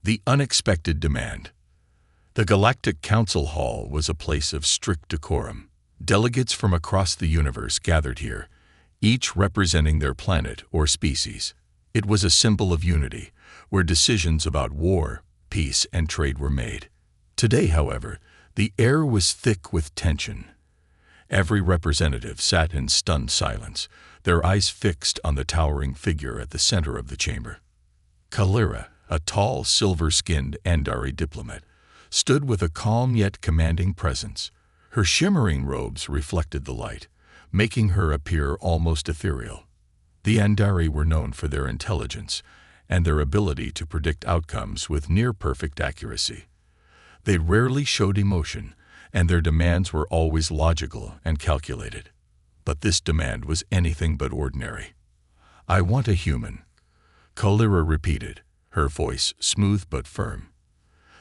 The unexpected demand. The Galactic Council Hall was a place of strict decorum. Delegates from across the universe gathered here, each representing their planet or species. It was a symbol of unity, where decisions about war, peace, and trade were made. Today, however, the air was thick with tension. Every representative sat in stunned silence, their eyes fixed on the towering figure at the center of the chamber. Kalira, a tall, silver-skinned Andari diplomat, stood with a calm yet commanding presence. Her shimmering robes reflected the light, making her appear almost ethereal. The Andari were known for their intelligence and their ability to predict outcomes with near-perfect accuracy. They rarely showed emotion, and their demands were always logical and calculated. But this demand was anything but ordinary. "I want a human," Kalira repeated, her voice smooth but firm.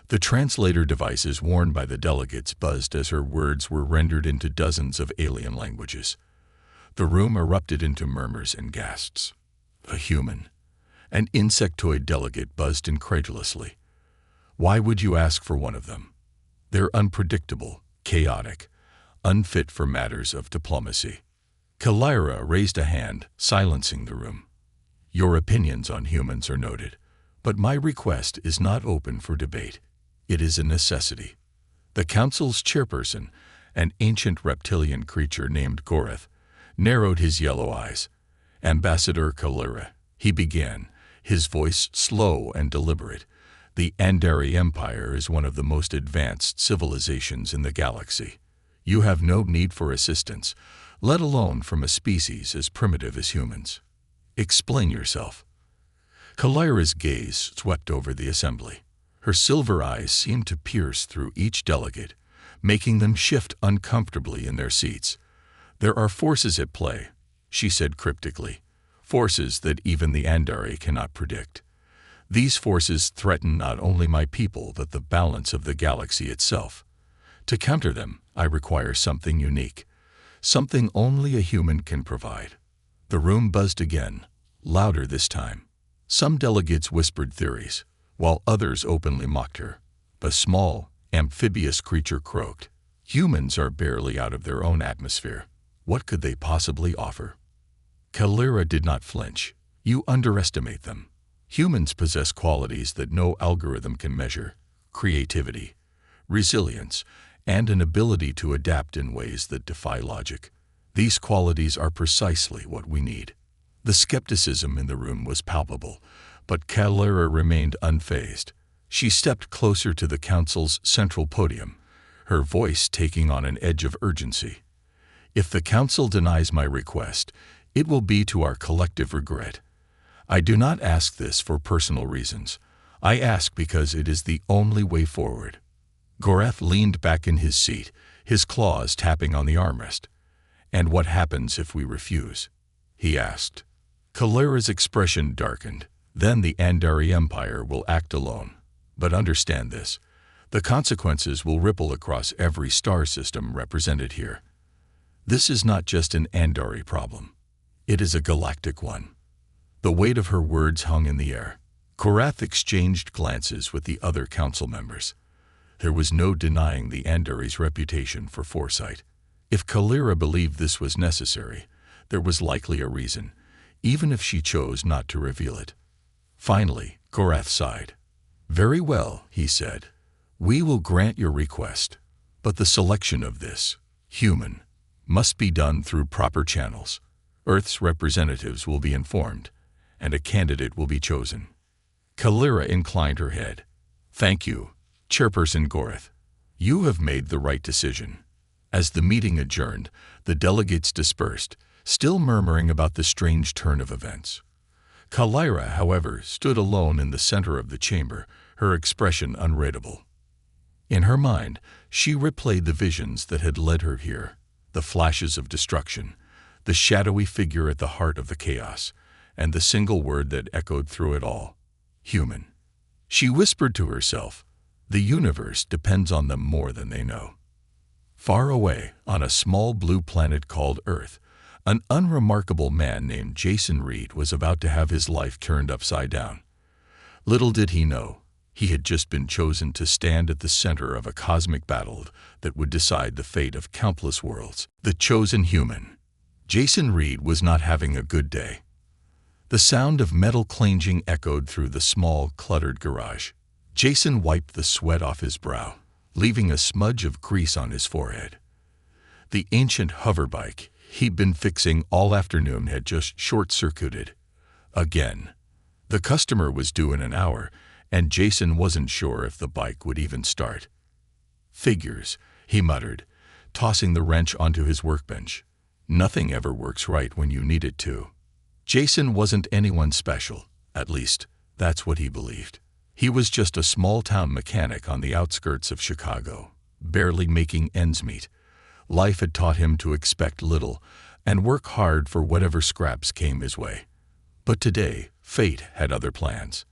The translator devices worn by the delegates buzzed as her words were rendered into dozens of alien languages. The room erupted into murmurs and gasps. "A human?" An insectoid delegate buzzed incredulously. "Why would you ask for one of them? They're unpredictable, chaotic, unfit for matters of diplomacy." Kalira raised a hand, silencing the room. "Your opinions on humans are noted, but my request is not open for debate. It is a necessity." The council's chairperson, an ancient reptilian creature named Gorath, narrowed his yellow eyes. "Ambassador Kalira," he began, his voice slow and deliberate, "the Andari Empire is one of the most advanced civilizations in the galaxy. You have no need for assistance, let alone from a species as primitive as humans. Explain yourself." Kalira's gaze swept over the assembly. Her silver eyes seemed to pierce through each delegate, making them shift uncomfortably in their seats. "There are forces at play," she said cryptically, "forces that even the Andari cannot predict. These forces threaten not only my people but the balance of the galaxy itself. To counter them, I require something unique, something only a human can provide." The room buzzed again, louder this time. Some delegates whispered theories, while others openly mocked her. A small, amphibious creature croaked. "Humans are barely out of their own atmosphere. What could they possibly offer?" Kalira did not flinch. "You underestimate them. Humans possess qualities that no algorithm can measure: creativity, resilience, and an ability to adapt in ways that defy logic. These qualities are precisely what we need." The skepticism in the room was palpable, but Kalira remained unfazed. She stepped closer to the council's central podium, her voice taking on an edge of urgency. "If the council denies my request, it will be to our collective regret. I do not ask this for personal reasons. I ask because it is the only way forward." Gorath leaned back in his seat, his claws tapping on the armrest. "And what happens if we refuse?" he asked. Kalira's expression darkened. "Then the Andari Empire will act alone. But understand this, the consequences will ripple across every star system represented here. This is not just an Andari problem. It is a galactic one." The weight of her words hung in the air. Gorath exchanged glances with the other council members. There was no denying the Andari's reputation for foresight. If Kalira believed this was necessary, there was likely a reason, even if she chose not to reveal it. Finally, Gorath sighed. "Very well," he said. "We will grant your request, but the selection of this human must be done through proper channels. Earth's representatives will be informed, and a candidate will be chosen." Kalira inclined her head. "Thank you, Chairperson Gorath. You have made the right decision." As the meeting adjourned, the delegates dispersed, still murmuring about the strange turn of events. Kalira, however, stood alone in the center of the chamber, her expression unreadable. In her mind, she replayed the visions that had led her here, the flashes of destruction, the shadowy figure at the heart of the chaos, and the single word that echoed through it all: human. She whispered to herself, "The universe depends on them more than they know." Far away, on a small blue planet called Earth, an unremarkable man named Jason Reed was about to have his life turned upside down. Little did he know, He had just been chosen to stand at the center of a cosmic battle that would decide the fate of countless worlds. The chosen human. Jason Reed was not having a good day. The sound of metal clanging echoed through the small, cluttered garage. Jason wiped the sweat off his brow, leaving a smudge of grease on his forehead. The ancient hoverbike he'd been fixing all afternoon had just short-circuited. Again. The customer was due in an hour, and Jason wasn't sure if the bike would even start. Figures, he muttered, tossing the wrench onto his workbench. Nothing ever works right when you need it to. Jason wasn't anyone special, at least, that's what he believed. He was just a small-town mechanic on the outskirts of Chicago, barely making ends meet. Life had taught him to expect little and work hard for whatever scraps came his way. But today, fate had other plans.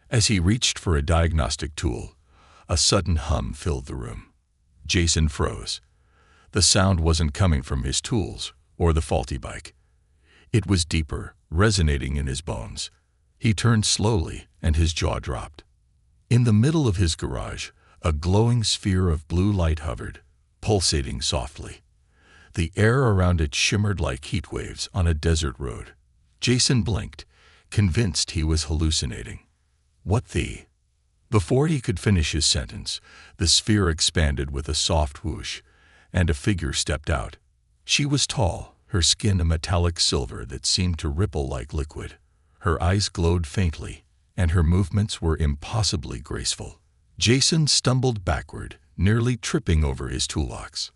As he reached for a diagnostic tool, a sudden hum filled the room. Jason froze. The sound wasn't coming from his tools or the faulty bike. It was deeper, resonating in his bones. He turned slowly, and his jaw dropped. In the middle of his garage, a glowing sphere of blue light hovered, pulsating softly. The air around it shimmered like heat waves on a desert road. Jason blinked, convinced he was hallucinating. What the? Before he could finish his sentence, the sphere expanded with a soft whoosh, and a figure stepped out. She was tall, her skin a metallic silver that seemed to ripple like liquid. Her eyes glowed faintly, and her movements were impossibly graceful. Jason stumbled backward, nearly tripping over his toolbox.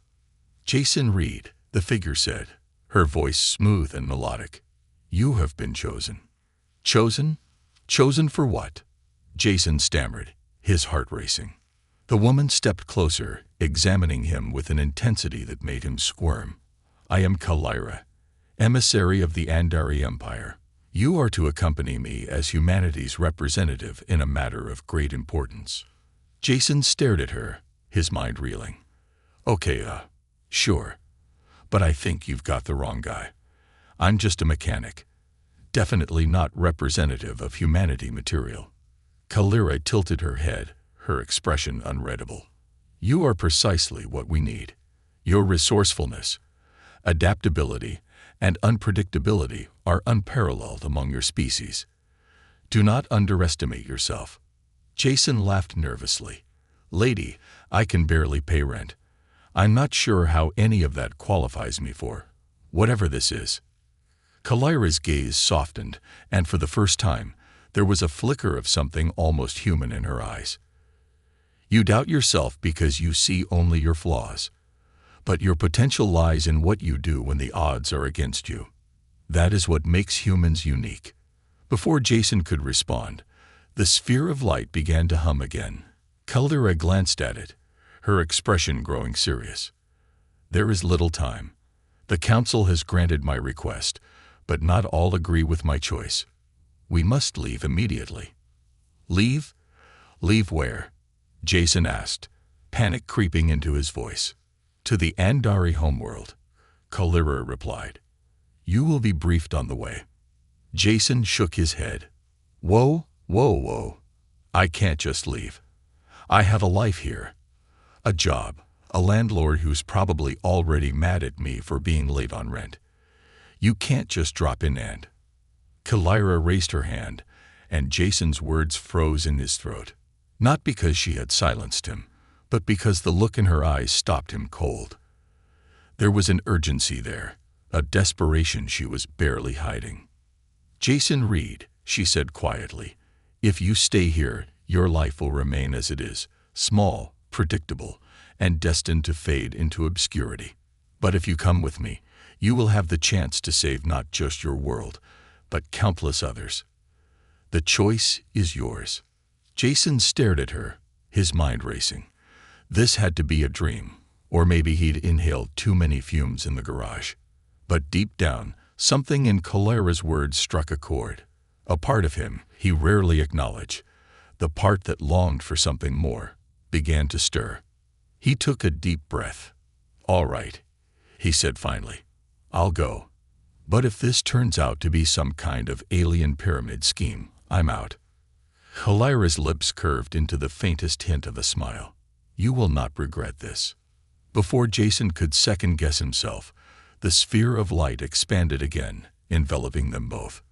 "Jason Reed," the figure said, her voice smooth and melodic. "You have been chosen." "Chosen? Chosen for what?" Jason stammered, his heart racing. The woman stepped closer, examining him with an intensity that made him squirm. "I am Kalira, emissary of the Andari Empire. You are to accompany me as humanity's representative in a matter of great importance." Jason stared at her, his mind reeling. "Okay, sure. But I think you've got the wrong guy. I'm just a mechanic. Definitely not representative of humanity material." Kalira tilted her head, her expression unreadable. "You are precisely what we need. Your resourcefulness, adaptability, and unpredictability are unparalleled among your species. Do not underestimate yourself." Jason laughed nervously. "Lady, I can barely pay rent. I'm not sure how any of that qualifies me for whatever this is." Kalira's gaze softened, and for the first time, there was a flicker of something almost human in her eyes. "You doubt yourself because you see only your flaws. But your potential lies in what you do when the odds are against you. That is what makes humans unique." Before Jason could respond, the sphere of light began to hum again. Kalira glanced at it, her expression growing serious. "There is little time. The council has granted my request, but not all agree with my choice. We must leave immediately." "Leave? Leave where?" Jason asked, panic creeping into his voice. "To the Andari homeworld," Kalira replied. "You will be briefed on the way." Jason shook his head. Whoa. I can't just leave. I have a life here. A job, a landlord who's probably already mad at me for being late on rent. You can't just drop in and..." Kalira raised her hand, and Jason's words froze in his throat. Not because she had silenced him, but because the look in her eyes stopped him cold. There was an urgency there, a desperation she was barely hiding. "Jason Reed," she said quietly, "if you stay here, your life will remain as it is, small, predictable, and destined to fade into obscurity. But if you come with me, you will have the chance to save not just your world, but countless others. The choice is yours." Jason stared at her, his mind racing. This had to be a dream, or maybe he'd inhaled too many fumes in the garage. But deep down, something in Kalira's words struck a chord. A part of him he rarely acknowledged, the part that longed for something more, began to stir. He took a deep breath. "All right," he said finally. "I'll go. But if this turns out to be some kind of alien pyramid scheme, I'm out." Kalira's lips curved into the faintest hint of a smile. You will not regret this. Before Jason could second-guess himself, the sphere of light expanded again, enveloping them both.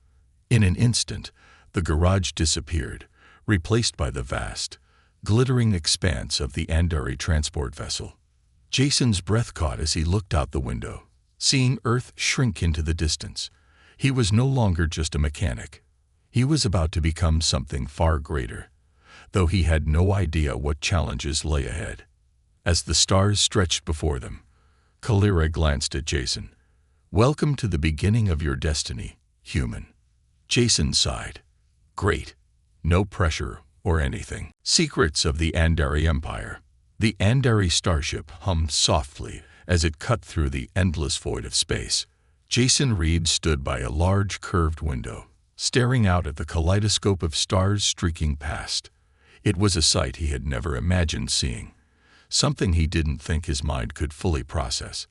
In an instant, the garage disappeared, replaced by the vast, glittering expanse of the Andari transport vessel. Jason's breath caught as he looked out the window, seeing Earth shrink into the distance. He was no longer just a mechanic. He was about to become something far greater, though he had no idea what challenges lay ahead. As the stars stretched before them, Kalira glanced at Jason. Welcome to the beginning of your destiny, human. Jason sighed. Great. No pressure or anything. Secrets of the Andari Empire. The Andari starship hummed softly as it cut through the endless void of space. Jason Reed stood by a large curved window, staring out at the kaleidoscope of stars streaking past. It was a sight he had never imagined seeing, something he didn't think his mind could fully process.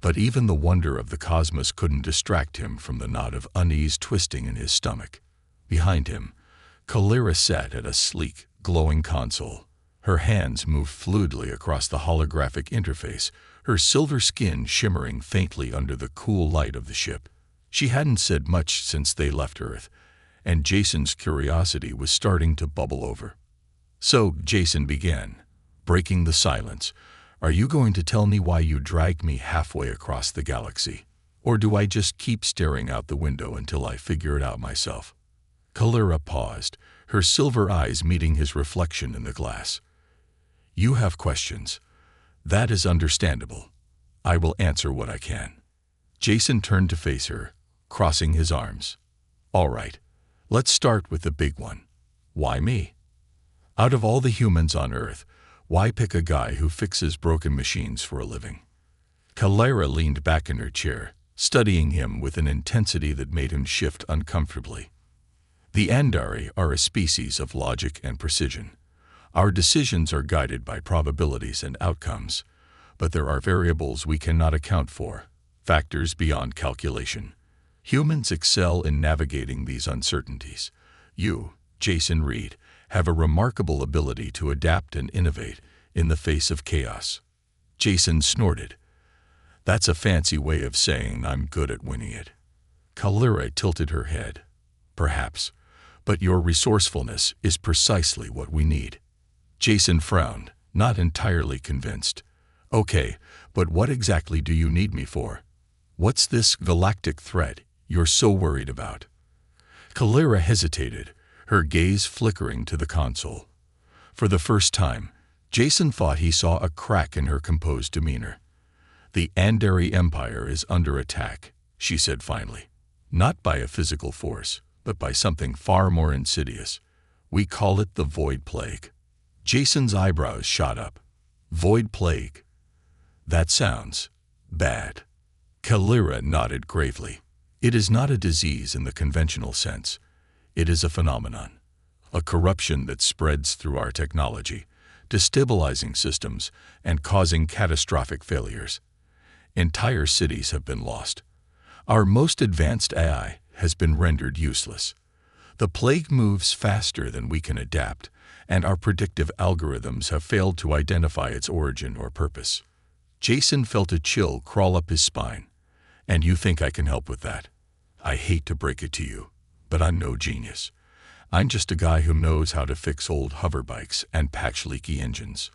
But even the wonder of the cosmos couldn't distract him from the knot of unease twisting in his stomach. Behind him, Kalira sat at a sleek, glowing console. Her hands moved fluidly across the holographic interface, her silver skin shimmering faintly under the cool light of the ship. She hadn't said much since they left Earth, and Jason's curiosity was starting to bubble over. So Jason began, breaking the silence. Are you going to tell me why you dragged me halfway across the galaxy? Or do I just keep staring out the window until I figure it out myself? Kalira paused, her silver eyes meeting his reflection in the glass. You have questions. That is understandable. I will answer what I can. Jason turned to face her, crossing his arms. All right, let's start with the big one. Why me? Out of all the humans on Earth, why pick a guy who fixes broken machines for a living? Kalira leaned back in her chair, studying him with an intensity that made him shift uncomfortably. The Andari are a species of logic and precision. Our decisions are guided by probabilities and outcomes, but there are variables we cannot account for, factors beyond calculation. Humans excel in navigating these uncertainties. You, Jason Reed, have a remarkable ability to adapt and innovate in the face of chaos. Jason snorted. That's a fancy way of saying I'm good at winning it. Kalira tilted her head. Perhaps, but your resourcefulness is precisely what we need. Jason frowned, not entirely convinced. Okay, but what exactly do you need me for? What's this galactic threat you're so worried about? Kalira hesitated, her gaze flickering to the console. For the first time, Jason thought he saw a crack in her composed demeanor. The Andari Empire is under attack, she said finally. Not by a physical force, but by something far more insidious. We call it the Void Plague. Jason's eyebrows shot up. Void Plague. That sounds bad. Kalira nodded gravely. It is not a disease in the conventional sense. It is a phenomenon, a corruption that spreads through our technology, destabilizing systems and causing catastrophic failures. Entire cities have been lost. Our most advanced AI has been rendered useless. The plague moves faster than we can adapt, and our predictive algorithms have failed to identify its origin or purpose. Jason felt a chill crawl up his spine. And you think I can help with that? I hate to break it to you, but I'm no genius. I'm just a guy who knows how to fix old hoverbikes and patch leaky engines.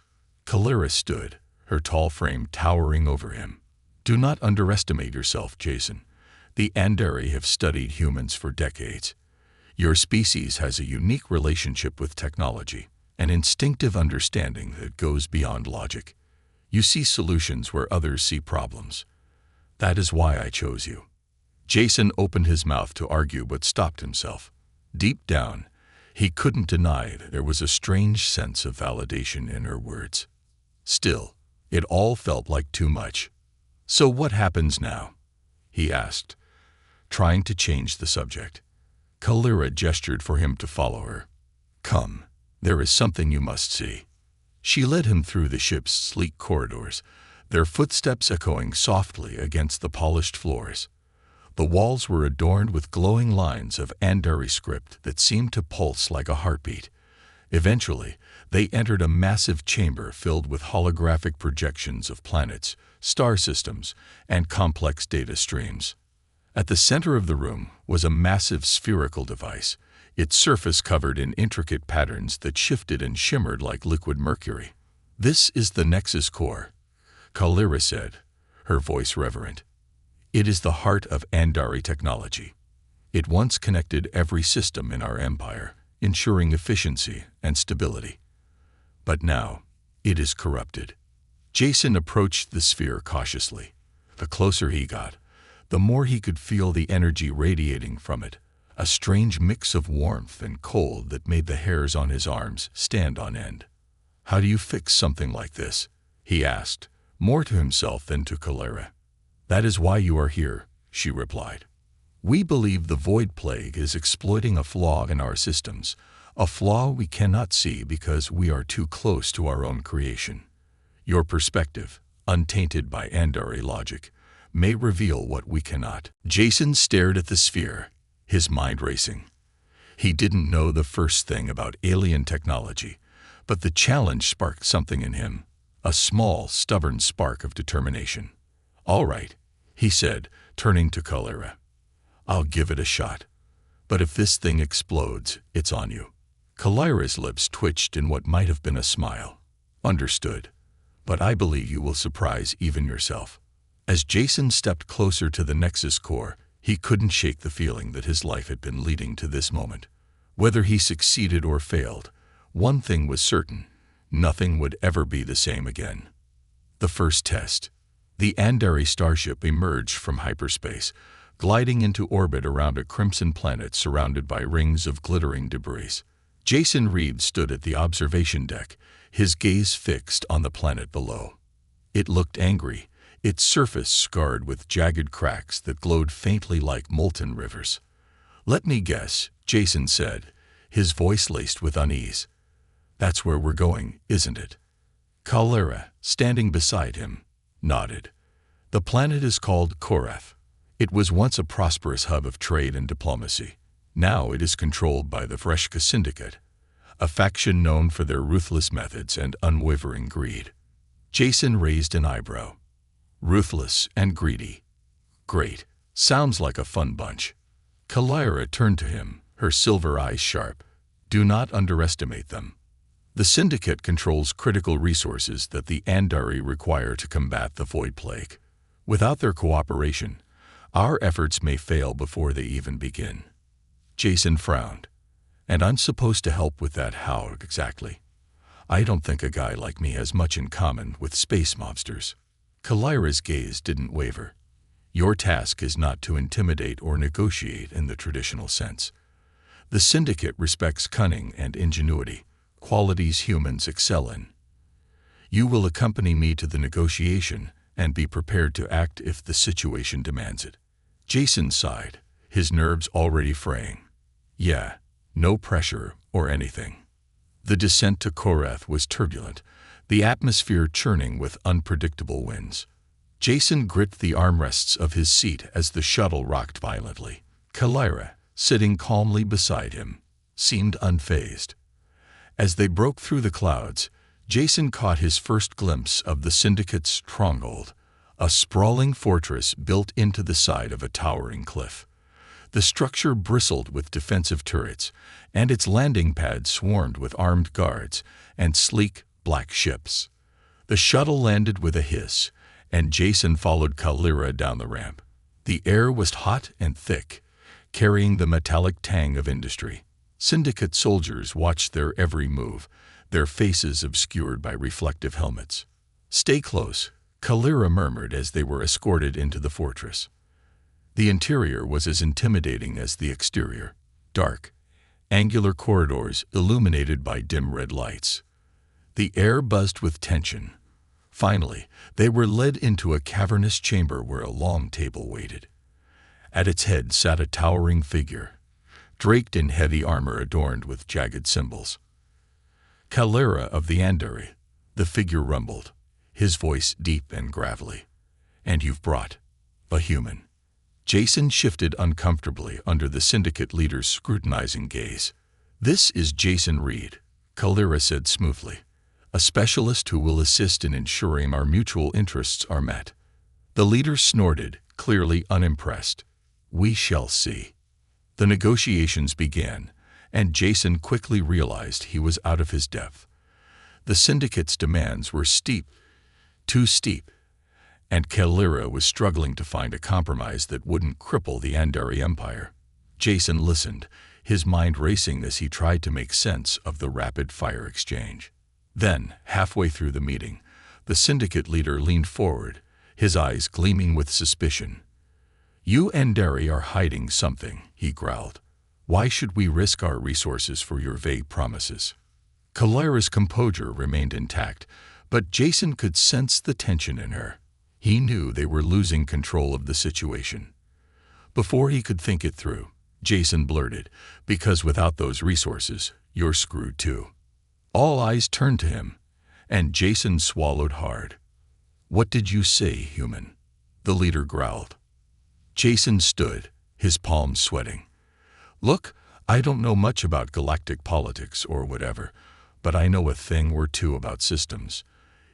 Kalira stood, her tall frame towering over him. Do not underestimate yourself, Jason. The Andari have studied humans for decades. Your species has a unique relationship with technology, an instinctive understanding that goes beyond logic. You see solutions where others see problems. That is why I chose you. Jason opened his mouth to argue but stopped himself. Deep down, he couldn't deny that there was a strange sense of validation in her words. Still, it all felt like too much. So what happens now? He asked, trying to change the subject. Kalira gestured for him to follow her. Come, there is something you must see. She led him through the ship's sleek corridors, their footsteps echoing softly against the polished floors. The walls were adorned with glowing lines of Andari script that seemed to pulse like a heartbeat. Eventually, they entered a massive chamber filled with holographic projections of planets, star systems, and complex data streams. At the center of the room was a massive spherical device, its surface covered in intricate patterns that shifted and shimmered like liquid mercury. "This is the Nexus Core," Kalira said, her voice reverent. "It is the heart of Andari technology. It once connected every system in our empire, ensuring efficiency and stability. But now, it is corrupted." Jason approached the sphere cautiously. The closer he got, the more he could feel the energy radiating from it, a strange mix of warmth and cold that made the hairs on his arms stand on end. "How do you fix something like this?" he asked, more to himself than to Kalira. "That is why you are here," she replied. "We believe the Void Plague is exploiting a flaw in our systems, a flaw we cannot see because we are too close to our own creation. Your perspective, untainted by Andari logic, may reveal what we cannot." Jason stared at the sphere, his mind racing. He didn't know the first thing about alien technology, but the challenge sparked something in him, a small, stubborn spark of determination. "All right," he said, turning to Kalira. "I'll give it a shot. But if this thing explodes, it's on you." Kalira's lips twitched in what might have been a smile. "Understood. But I believe you will surprise even yourself." As Jason stepped closer to the Nexus Core, he couldn't shake the feeling that his life had been leading to this moment. Whether he succeeded or failed, one thing was certain: nothing would ever be the same again. The first test. The Andari starship emerged from hyperspace, gliding into orbit around a crimson planet surrounded by rings of glittering debris. Jason Reed stood at the observation deck, his gaze fixed on the planet below. It looked angry, its surface scarred with jagged cracks that glowed faintly like molten rivers. "Let me guess," Jason said, his voice laced with unease. "That's where we're going, isn't it?" Kalira, standing beside him, nodded. "The planet is called Korath. It was once a prosperous hub of trade and diplomacy. Now it is controlled by the Vreshka Syndicate, a faction known for their ruthless methods and unwavering greed." Jason raised an eyebrow. "Ruthless and greedy. Great. Sounds like a fun bunch." Kalira turned to him, her silver eyes sharp. "Do not underestimate them. The Syndicate controls critical resources that the Andari require to combat the Void Plague. Without their cooperation, our efforts may fail before they even begin." Jason frowned. "And I'm supposed to help with that how exactly? I don't think a guy like me has much in common with space mobsters." Kalira's gaze didn't waver. "Your task is not to intimidate or negotiate in the traditional sense. The Syndicate respects cunning and ingenuity, qualities humans excel in. You will accompany me to the negotiation and be prepared to act if the situation demands it." Jason sighed, his nerves already fraying. "Yeah, no pressure or anything." The descent to Korath was turbulent, the atmosphere churning with unpredictable winds. Jason gripped the armrests of his seat as the shuttle rocked violently. Kalira, sitting calmly beside him, seemed unfazed. As they broke through the clouds, Jason caught his first glimpse of the Syndicate's stronghold, a sprawling fortress built into the side of a towering cliff. The structure bristled with defensive turrets, and its landing pad swarmed with armed guards and sleek, black ships. The shuttle landed with a hiss, and Jason followed Kalira down the ramp. The air was hot and thick, carrying the metallic tang of industry. Syndicate soldiers watched their every move, their faces obscured by reflective helmets. "Stay close," Kalira murmured as they were escorted into the fortress. The interior was as intimidating as the exterior, dark, angular corridors illuminated by dim red lights. The air buzzed with tension. Finally, they were led into a cavernous chamber where a long table waited. At its head sat a towering figure, draped in heavy armor adorned with jagged symbols. "Kalira of the Andari," the figure rumbled, his voice deep and gravelly. "And you've brought a human." Jason shifted uncomfortably under the syndicate leader's scrutinizing gaze. "This is Jason Reed," Kalira said smoothly, "a specialist who will assist in ensuring our mutual interests are met." The leader snorted, clearly unimpressed. "We shall see." The negotiations began, and Jason quickly realized he was out of his depth. The syndicate's demands were steep, too steep, and Kalira was struggling to find a compromise that wouldn't cripple the Andari Empire. Jason listened, his mind racing as he tried to make sense of the rapid-fire exchange. Then, halfway through the meeting, the syndicate leader leaned forward, his eyes gleaming with suspicion. "You Andari are hiding something," he growled. "Why should we risk our resources for your vague promises?" Kalira's composure remained intact, but Jason could sense the tension in her. He knew they were losing control of the situation. Before he could think it through, Jason blurted, "Because without those resources, you're screwed too." All eyes turned to him, and Jason swallowed hard. "What did you say, human?" the leader growled. Jason stood, his palms sweating. "Look, I don't know much about galactic politics or whatever, but I know a thing or two about systems.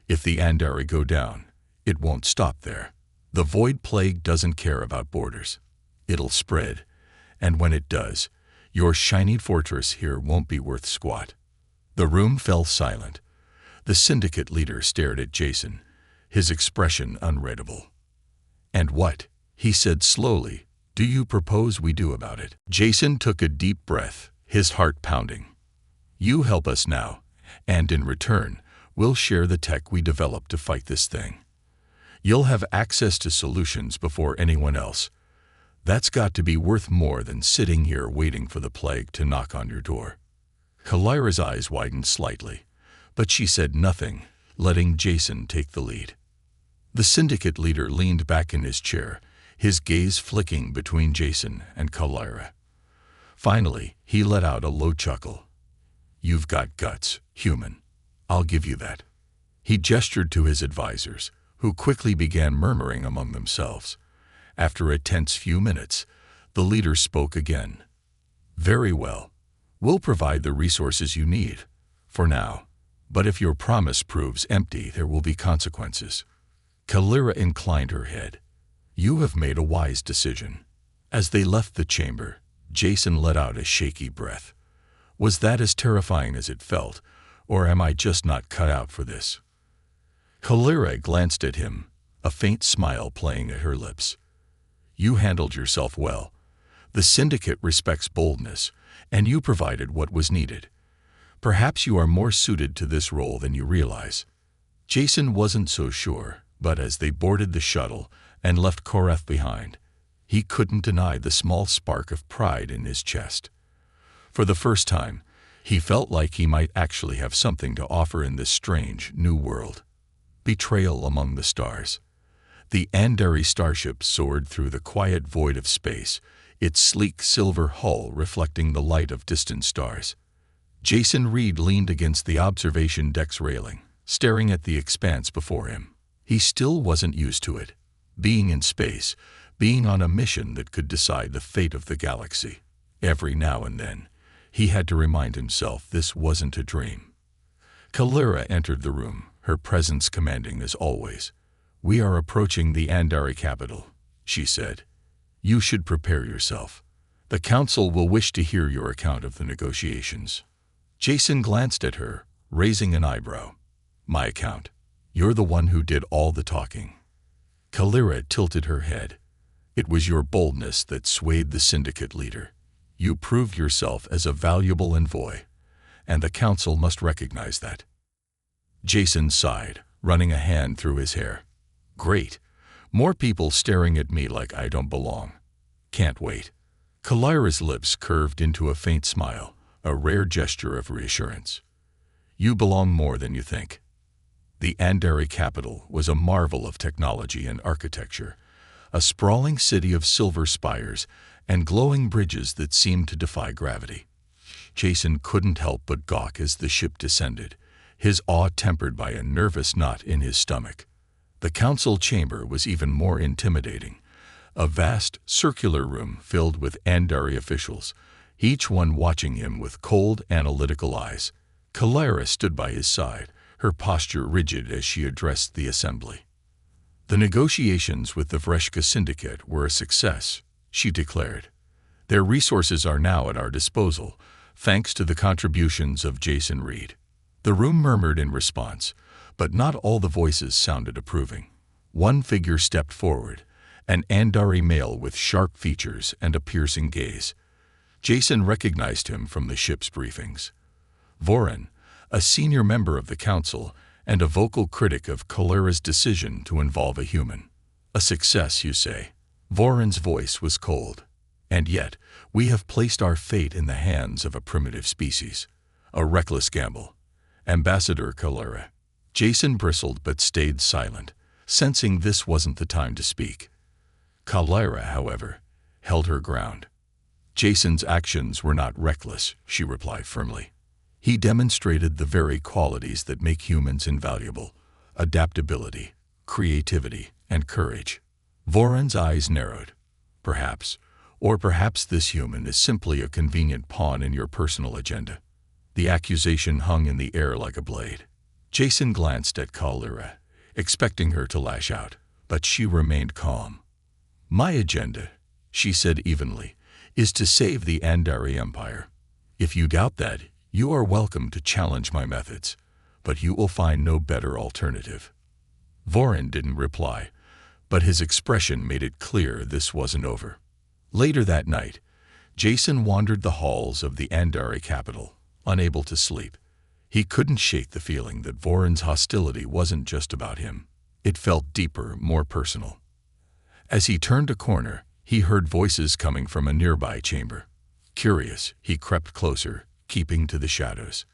If the Andari go down, it won't stop there. The Void Plague doesn't care about borders. It'll spread, and when it does, your shiny fortress here won't be worth squat." The room fell silent. The syndicate leader stared at Jason, his expression unreadable. "And what," he said slowly, "do you propose we do about it?" Jason took a deep breath, his heart pounding. "You help us now, and in return, we'll share the tech we develop to fight this thing. You'll have access to solutions before anyone else. That's got to be worth more than sitting here waiting for the plague to knock on your door." Kalira's eyes widened slightly, but she said nothing, letting Jason take the lead. The syndicate leader leaned back in his chair, his gaze flicking between Jason and Kalira. Finally, he let out a low chuckle. "You've got guts, human. I'll give you that." He gestured to his advisors, who quickly began murmuring among themselves. After a tense few minutes, the leader spoke again. "Very well. We'll provide the resources you need, for now. But if your promise proves empty, there will be consequences." Kalira inclined her head. "You have made a wise decision." As they left the chamber, Jason let out a shaky breath. Was that as terrifying as it felt, or am I just not cut out for this? Kalira glanced at him, a faint smile playing at her lips. "You handled yourself well. The syndicate respects boldness, and you provided what was needed. Perhaps you are more suited to this role than you realize." Jason wasn't so sure, but as they boarded the shuttle and left Korath behind, he couldn't deny the small spark of pride in his chest. For the first time, he felt like he might actually have something to offer in this strange, new world. Betrayal among the stars. The Andari starship soared through the quiet void of space, its sleek silver hull reflecting the light of distant stars. Jason Reed leaned against the observation deck's railing, staring at the expanse before him. He still wasn't used to it. Being in space, being on a mission that could decide the fate of the galaxy. Every now and then, he had to remind himself this wasn't a dream. Kalira entered the room, her presence commanding as always. "We are approaching the Andari capital," she said. "You should prepare yourself. The council will wish to hear your account of the negotiations." Jason glanced at her, raising an eyebrow. "My account? You're the one who did all the talking." Kalira tilted her head. "It was your boldness that swayed the syndicate leader. You proved yourself as a valuable envoy, and the council must recognize that." Jason sighed, running a hand through his hair. "Great. More people staring at me like I don't belong. Can't wait." Kalira's lips curved into a faint smile, a rare gesture of reassurance. "You belong more than you think." The Andari capital was a marvel of technology and architecture, a sprawling city of silver spires and glowing bridges that seemed to defy gravity. Jason couldn't help but gawk as the ship descended, his awe tempered by a nervous knot in his stomach. The council chamber was even more intimidating, A vast, circular room filled with Andari officials, each one watching him with cold, analytical eyes. Kalara stood by his side, her posture rigid as she addressed the assembly. The negotiations with the Vreshka Syndicate were a success, she declared. Their resources are now at our disposal, thanks to the contributions of Jason Reed. The room murmured in response, but not all the voices sounded approving. One figure stepped forward, an Andari male with sharp features and a piercing gaze. Jason recognized him from the ship's briefings. Voran, a senior member of the council and a vocal critic of Kalara's decision to involve a human. A success, you say? Voran's voice was cold. And yet, we have placed our fate in the hands of a primitive species. A reckless gamble. Ambassador Kalara. Jason bristled but stayed silent, sensing this wasn't the time to speak. Kalara, however, held her ground. Jason's actions were not reckless, she replied firmly. He demonstrated the very qualities that make humans invaluable: adaptability, creativity, and courage. Voran's eyes narrowed. Perhaps this human is simply a convenient pawn in your personal agenda. The accusation hung in the air like a blade. Jason glanced at Kalara, expecting her to lash out, but she remained calm. My agenda, she said evenly, is to save the Andari Empire. If you doubt that, you are welcome to challenge my methods, but you will find no better alternative. Voran didn't reply, but his expression made it clear this wasn't over. Later that night, Jason wandered the halls of the Andari capital, unable to sleep. He couldn't shake the feeling that Voran's hostility wasn't just about him. It felt deeper, more personal. As he turned a corner, he heard voices coming from a nearby chamber. Curious, he crept closer, keeping to the shadows.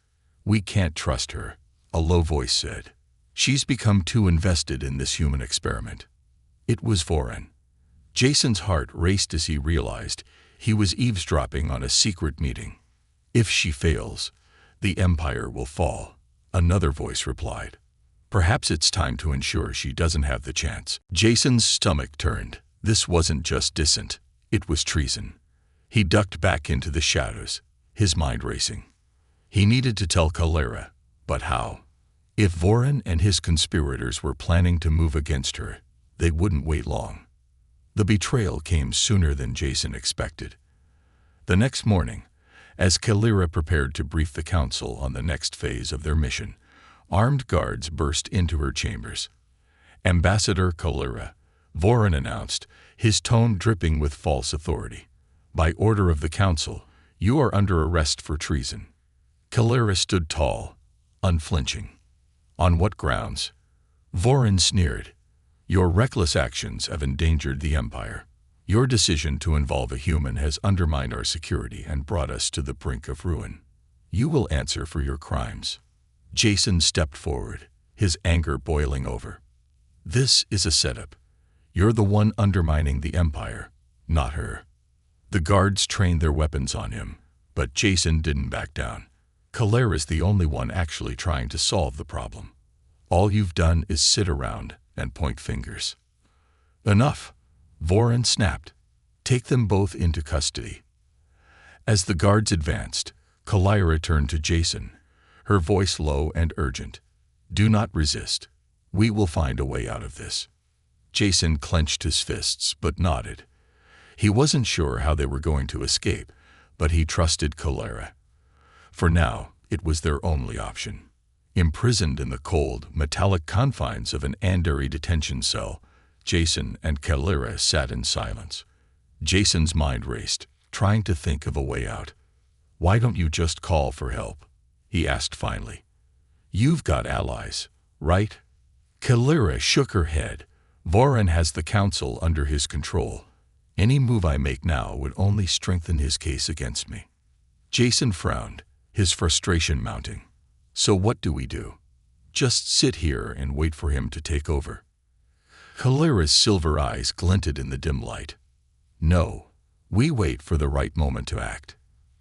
We can't trust her, a low voice said. She's become too invested in this human experiment. It was Voran. Jason's heart raced as he realized he was eavesdropping on a secret meeting. If she fails, the Empire will fall, another voice replied. Perhaps it's time to ensure she doesn't have the chance. Jason's stomach turned. This wasn't just dissent, it was treason. He ducked back into the shadows, his mind racing. He needed to tell Kalara, but how? If Voran and his conspirators were planning to move against her, they wouldn't wait long. The betrayal came sooner than Jason expected. The next morning, as Kalara prepared to brief the council on the next phase of their mission, armed guards burst into her chambers. Ambassador Kalara, Voran announced, his tone dripping with false authority. By order of the council, you are under arrest for treason. Kalara stood tall, unflinching. On what grounds? Voran sneered. Your reckless actions have endangered the Empire. Your decision to involve a human has undermined our security and brought us to the brink of ruin. You will answer for your crimes. Jason stepped forward, his anger boiling over. This is a setup. You're the one undermining the Empire, not her. The guards trained their weapons on him, but Jason didn't back down. Kalara's the only one actually trying to solve the problem. All you've done is sit around and point fingers. Enough, Voran snapped. Take them both into custody. As the guards advanced, Kalara turned to Jason, her voice low and urgent. Do not resist. We will find a way out of this. Jason clenched his fists but nodded. He wasn't sure how they were going to escape, but he trusted Kalara. For now, it was their only option. Imprisoned in the cold, metallic confines of an Andari detention cell, Jason and Kalara sat in silence. Jason's mind raced, trying to think of a way out. Why don't you just call for help? He asked finally. You've got allies, right? Kalara shook her head. Voran has the council under his control. Any move I make now would only strengthen his case against me. Jason frowned, his frustration mounting. So what do we do? Just sit here and wait for him to take over? Kalara's silver eyes glinted in the dim light. No, we wait for the right moment to act.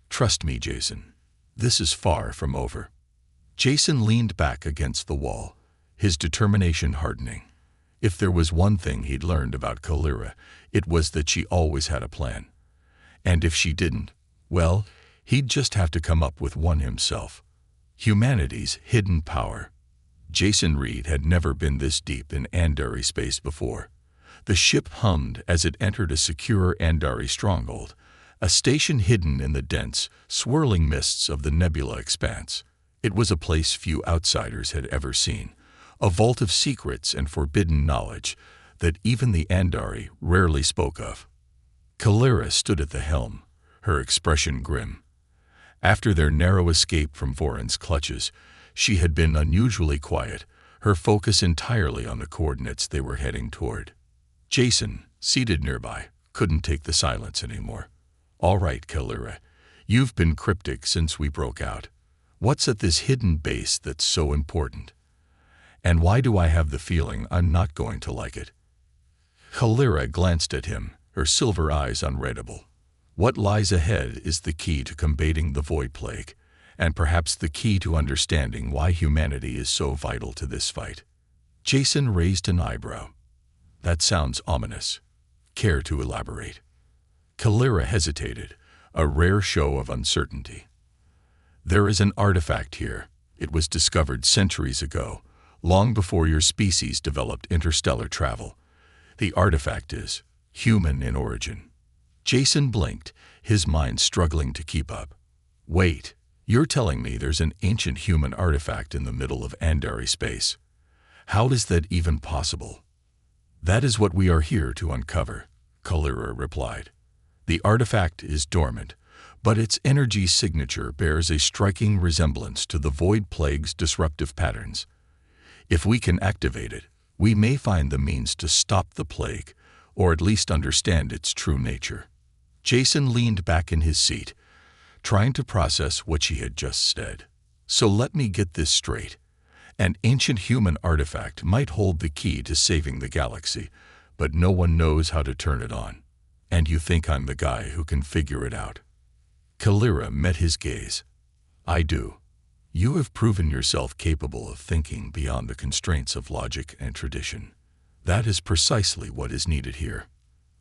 Trust me, Jason. This is far from over. Jason leaned back against the wall, his determination hardening. If there was one thing he'd learned about Kalira, it was that she always had a plan. And if she didn't, well, he'd just have to come up with one himself. Humanity's hidden power. Jason Reed had never been this deep in Andari space before. The ship hummed as it entered a secure Andari stronghold, a station hidden in the dense, swirling mists of the nebula expanse. It was a place few outsiders had ever seen, a vault of secrets and forbidden knowledge that even the Andari rarely spoke of. Kalira stood at the helm, her expression grim. After their narrow escape from Voron's clutches, she had been unusually quiet, her focus entirely on the coordinates they were heading toward. Jason, seated nearby, couldn't take the silence anymore. "All right, Kalira, you've been cryptic since we broke out. What's at this hidden base that's so important? And why do I have the feeling I'm not going to like it?" Kalira glanced at him, her silver eyes unreadable. What lies ahead is the key to combating the Void Plague, and perhaps the key to understanding why humanity is so vital to this fight. Jason raised an eyebrow. "That sounds ominous. Care to elaborate?" Kalira hesitated, a rare show of uncertainty. "There is an artifact here. It was discovered centuries ago, long before your species developed interstellar travel. The artifact is human in origin." Jason blinked, his mind struggling to keep up. "Wait, you're telling me there's an ancient human artifact in the middle of Andari space? How is that even possible?" "That is what we are here to uncover," Kalira replied. "The artifact is dormant, but its energy signature bears a striking resemblance to the Void Plague's disruptive patterns. If we can activate it, we may find the means to stop the plague, or at least understand its true nature." Jason leaned back in his seat, trying to process what she had just said. "So let me get this straight. An ancient human artifact might hold the key to saving the galaxy, but no one knows how to turn it on. And you think I'm the guy who can figure it out?" Kalira met his gaze. "I do. You have proven yourself capable of thinking beyond the constraints of logic and tradition. That is precisely what is needed here."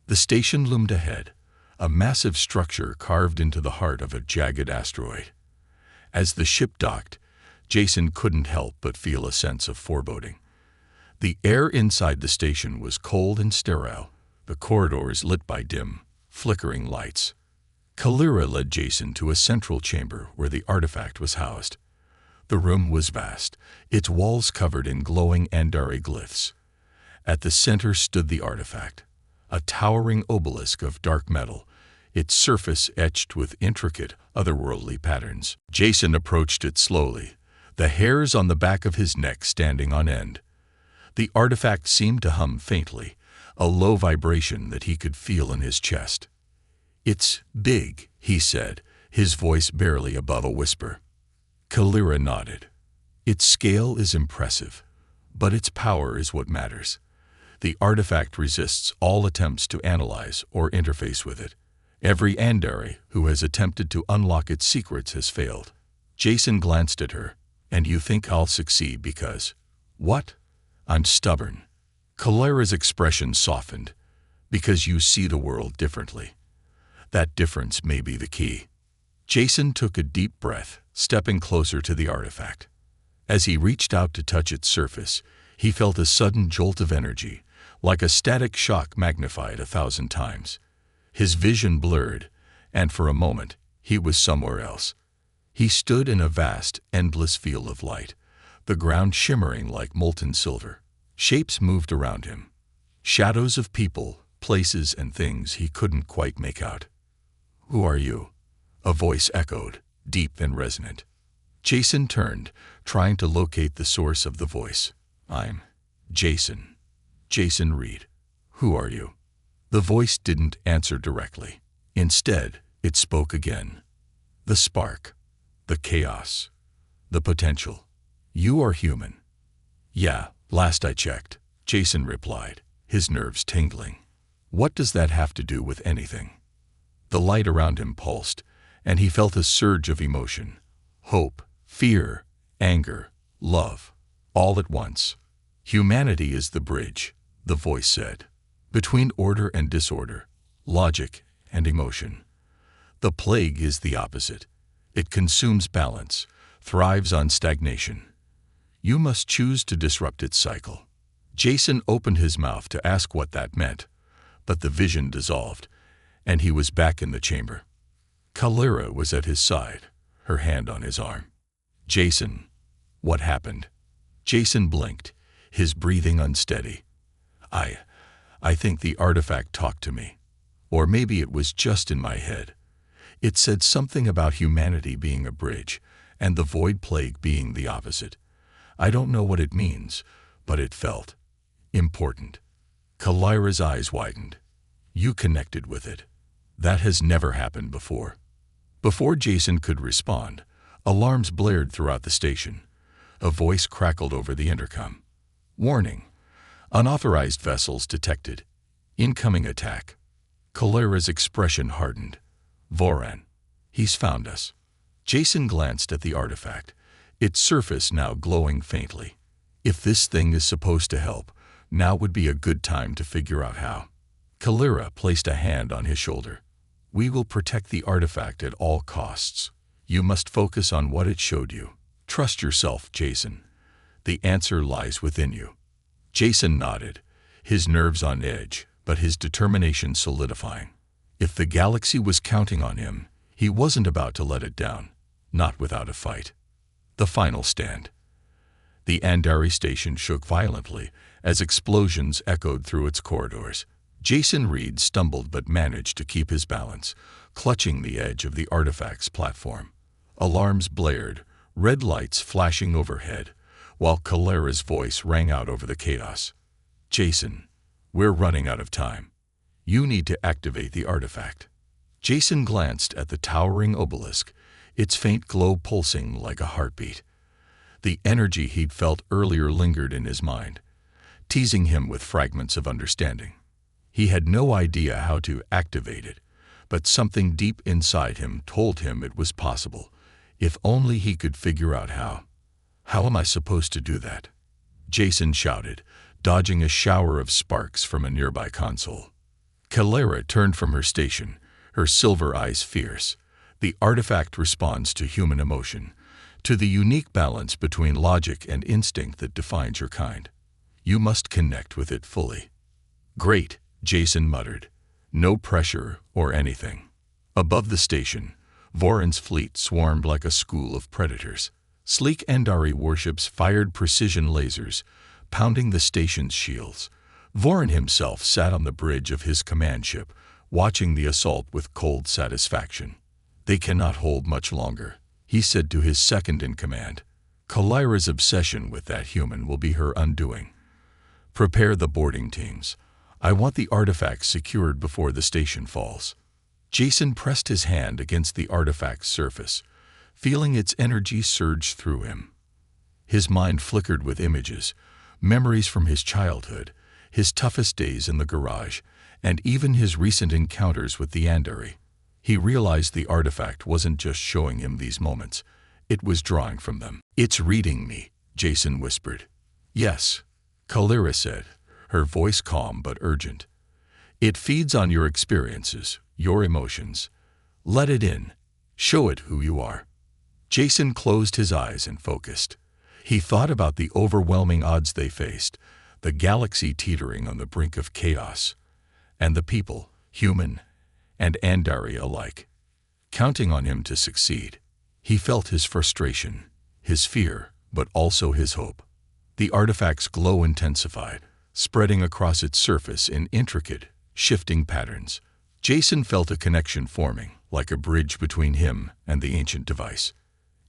The station loomed ahead, a massive structure carved into the heart of a jagged asteroid. As the ship docked, Jason couldn't help but feel a sense of foreboding. The air inside the station was cold and sterile, the corridors lit by dim, flickering lights. Kalira led Jason to a central chamber where the artifact was housed. The room was vast, its walls covered in glowing Andari glyphs. At the center stood the artifact, a towering obelisk of dark metal, its surface etched with intricate, otherworldly patterns. Jason approached it slowly, the hairs on the back of his neck standing on end. The artifact seemed to hum faintly, a low vibration that he could feel in his chest. "It's big," he said, his voice barely above a whisper. Kalira nodded. "Its scale is impressive, but its power is what matters. The artifact resists all attempts to analyze or interface with it. Every Andari who has attempted to unlock its secrets has failed." Jason glanced at her. "And you think I'll succeed because—" "What?" "I'm stubborn." Kalira's expression softened. "Because you see the world differently. That difference may be the key." Jason took a deep breath, stepping closer to the artifact. As he reached out to touch its surface, he felt a sudden jolt of energy, like a static shock magnified 1,000 times. His vision blurred, and for a moment, he was somewhere else. He stood in a vast, endless field of light, the ground shimmering like molten silver. Shapes moved around him. Shadows of people, places, and things he couldn't quite make out. "Who are you?" a voice echoed, deep and resonant. Jason turned, trying to locate the source of the voice. "I'm Jason. Jason Reed. Who are you?" The voice didn't answer directly. Instead, it spoke again. "The spark. The chaos. The potential. You are human." "Yeah, last I checked," Jason replied, his nerves tingling. "What does that have to do with anything?" The light around him pulsed, and he felt a surge of emotion. Hope, fear, anger, love, all at once. Humanity is the bridge, the voice said. Between order and disorder, logic and emotion. The plague is the opposite. It consumes balance, thrives on stagnation. You must choose to disrupt its cycle. Jason opened his mouth to ask what that meant, but the vision dissolved, and he was back in the chamber. Kalira was at his side, her hand on his arm. Jason, what happened? Jason blinked, his breathing unsteady. I think the artifact talked to me. Or maybe it was just in my head. It said something about humanity being a bridge, and the void plague being the opposite. I don't know what it means, but it felt important. Kalira's eyes widened. You connected with it. That has never happened before. Before Jason could respond, alarms blared throughout the station. A voice crackled over the intercom. Warning. Unauthorized vessels detected. Incoming attack. Kalira's expression hardened. Voran. He's found us. Jason glanced at the artifact, its surface now glowing faintly. If this thing is supposed to help, now would be a good time to figure out how. Kalira placed a hand on his shoulder. We will protect the artifact at all costs. You must focus on what it showed you. Trust yourself, Jason. The answer lies within you. Jason nodded, his nerves on edge, but his determination solidifying. If the galaxy was counting on him, he wasn't about to let it down, not without a fight. The final stand. The Andari station shook violently as explosions echoed through its corridors. Jason Reed stumbled but managed to keep his balance, clutching the edge of the artifact's platform. Alarms blared, red lights flashing overhead, while Kalira's voice rang out over the chaos. Jason, we're running out of time. You need to activate the artifact. Jason glanced at the towering obelisk, its faint glow pulsing like a heartbeat. The energy he'd felt earlier lingered in his mind, teasing him with fragments of understanding. He had no idea how to activate it, but something deep inside him told him it was possible, if only he could figure out how. How am I supposed to do that? Jason shouted, dodging a shower of sparks from a nearby console. Kalira turned from her station, her silver eyes fierce. The artifact responds to human emotion, to the unique balance between logic and instinct that defines your kind. You must connect with it fully. Great, Jason muttered. No pressure or anything. Above the station, Voran's fleet swarmed like a school of predators. Sleek Andari warships fired precision lasers, pounding the station's shields. Voran himself sat on the bridge of his command ship, watching the assault with cold satisfaction. They cannot hold much longer, he said to his second-in-command. Kalira's obsession with that human will be her undoing. Prepare the boarding teams. I want the artifact secured before the station falls. Jason pressed his hand against the artifact's surface, feeling its energy surge through him. His mind flickered with images, memories from his childhood, his toughest days in the garage, and even his recent encounters with the Andari. He realized the artifact wasn't just showing him these moments, it was drawing from them. It's reading me, Jason whispered. Yes, Kalira said, her voice calm but urgent. It feeds on your experiences, your emotions. Let it in. Show it who you are. Jason closed his eyes and focused. He thought about the overwhelming odds they faced, the galaxy teetering on the brink of chaos, and the people, human and Andari alike, counting on him to succeed. He felt his frustration, his fear, but also his hope. The artifact's glow intensified, spreading across its surface in intricate, shifting patterns. Jason felt a connection forming, like a bridge between him and the ancient device.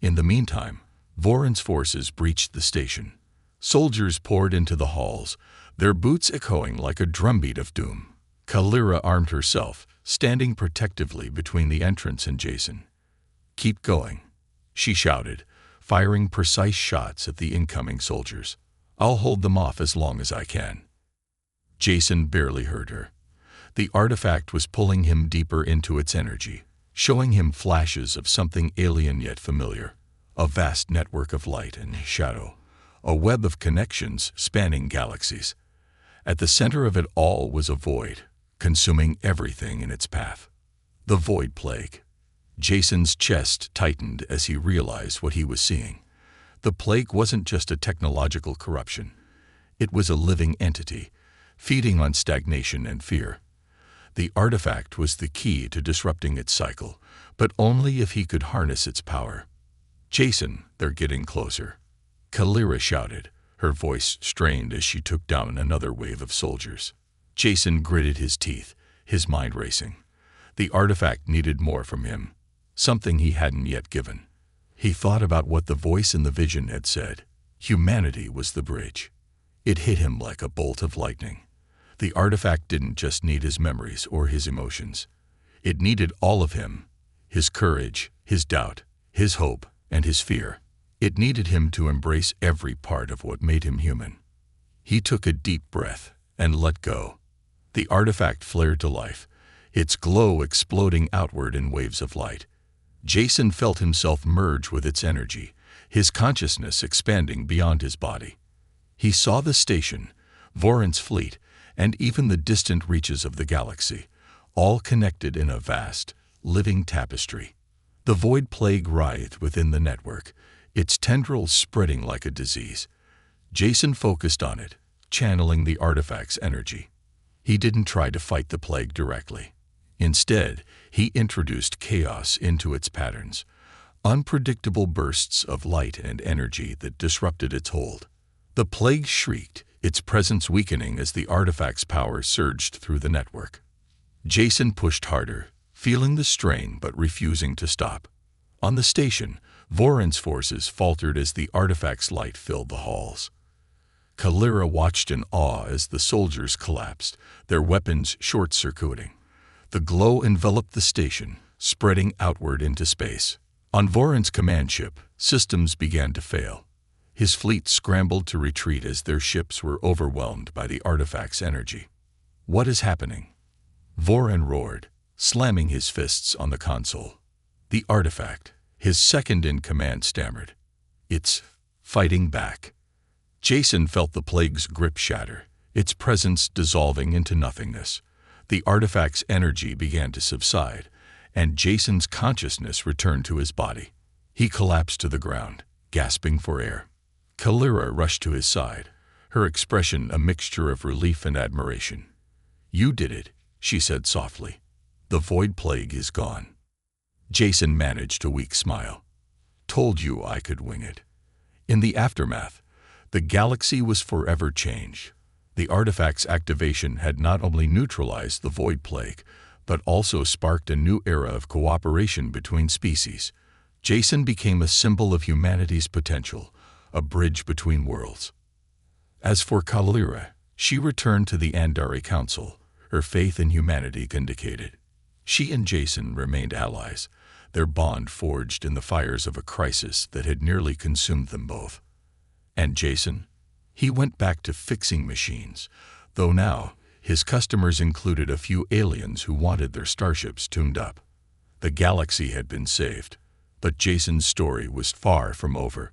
In the meantime, Voran's forces breached the station. Soldiers poured into the halls, their boots echoing like a drumbeat of doom. Kalira armed herself, standing protectively between the entrance and Jason. Keep going, she shouted, firing precise shots at the incoming soldiers. I'll hold them off as long as I can. Jason barely heard her. The artifact was pulling him deeper into its energy, showing him flashes of something alien yet familiar. A vast network of light and shadow, a web of connections spanning galaxies. At the center of it all was a void, consuming everything in its path. The Void Plague. Jason's chest tightened as he realized what he was seeing. The plague wasn't just a technological corruption. It was a living entity, feeding on stagnation and fear. The artifact was the key to disrupting its cycle, but only if he could harness its power. "Jason, they're getting closer," Kalira shouted, her voice strained as she took down another wave of soldiers. Jason gritted his teeth, his mind racing. The artifact needed more from him, something he hadn't yet given. He thought about what the voice in the vision had said. Humanity was the bridge. It hit him like a bolt of lightning. The artifact didn't just need his memories or his emotions. It needed all of him, his courage, his doubt, his hope, and his fear. It needed him to embrace every part of what made him human. He took a deep breath and let go. The artifact flared to life, its glow exploding outward in waves of light. Jason felt himself merge with its energy, his consciousness expanding beyond his body. He saw the station, Voran's fleet, and even the distant reaches of the galaxy, all connected in a vast, living tapestry. The Void Plague writhed within the network, its tendrils spreading like a disease. Jason focused on it, channeling the artifact's energy. He didn't try to fight the plague directly. Instead, he introduced chaos into its patterns, unpredictable bursts of light and energy that disrupted its hold. The plague shrieked, its presence weakening as the artifact's power surged through the network. Jason pushed harder, feeling the strain but refusing to stop. On the station, Voran's forces faltered as the artifact's light filled the halls. Kalira watched in awe as the soldiers collapsed, their weapons short-circuiting. The glow enveloped the station, spreading outward into space. On Voran's command ship, systems began to fail. His fleet scrambled to retreat as their ships were overwhelmed by the artifact's energy. "What is happening?" Voran roared, slamming his fists on the console. The artifact, his second-in-command, stammered, "It's fighting back." Jason felt the plague's grip shatter, its presence dissolving into nothingness. The artifact's energy began to subside, and Jason's consciousness returned to his body. He collapsed to the ground, gasping for air. Kalira rushed to his side, her expression a mixture of relief and admiration. "You did it," she said softly. "The Void Plague is gone." Jason managed a weak smile. "Told you I could wing it." In the aftermath, the galaxy was forever changed. The artifact's activation had not only neutralized the Void Plague, but also sparked a new era of cooperation between species. Jason became a symbol of humanity's potential, a bridge between worlds. As for Kalira, she returned to the Andari Council, her faith in humanity vindicated. She and Jason remained allies, their bond forged in the fires of a crisis that had nearly consumed them both. And Jason? He went back to fixing machines, though now his customers included a few aliens who wanted their starships tuned up. The galaxy had been saved, but Jason's story was far from over.